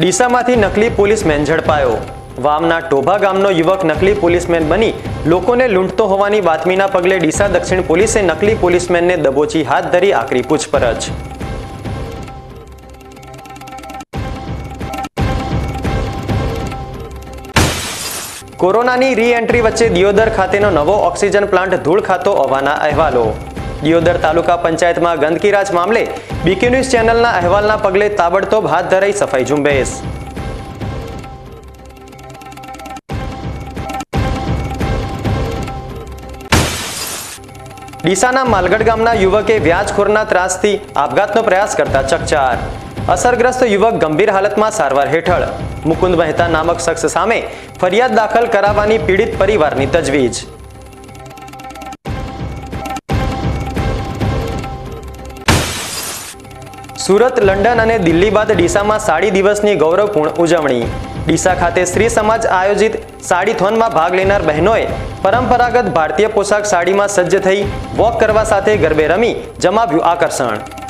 ડીસામાંથી નકલી પોલીસમેન ઝડપાયો। વામના ટોભા ગામનો યુવક નકલી પોલીસમેન બની લોકોને લૂંટતો હોવાની બાતમીના પગલે ડીસા દક્ષિણ પોલીસે નકલી પોલીસમેનને દબોચી હાથ ધરી આકરી પૂછપરછ। કોરોનાની રી એન્ટ્રી વચ્ચે દિયોદર ખાતેનો નવો ઓક્સિજન પ્લાન્ટ ધૂળ ખાતો હોવાના અહેવાલો। દિયોદર તાલુકા પંચાયતમાં ગંદકીરાજ મામલે બીકે ન્યૂઝ ચેનલના અહેવાલના પગલે તાબડતોબ હાથ ધરાઈ સફાઈ ઝુંબેશ। ડીસાના માલગઢ ગામના યુવકે વ્યાજખોરના ત્રાસથી આપઘાતનો પ્રયાસ કરતા ચકચાર। અસરગ્રસ્ત યુવક ગંભીર હાલતમાં સારવાર હેઠળ। મુકુંદ મહેતા નામક શખ્સ સામે ફરિયાદ દાખલ કરાવવાની પીડિત પરિવારની તજવીજ। સુરત, લંડન અને દિલ્હી બાદ ડીસામાં સાડી દિવસની ગૌરવપૂર્ણ ઉજવણી। ડીસા ખાતે સ્ત્રી સમાજ આયોજિત સાડીથોનમાં ભાગ લેનાર બહેનોએ પરંપરાગત ભારતીય પોશાક સાડીમાં સજ્જ થઈ વોક કરવા સાથે ગરબે રમી જમાવ્યું આકર્ષણ।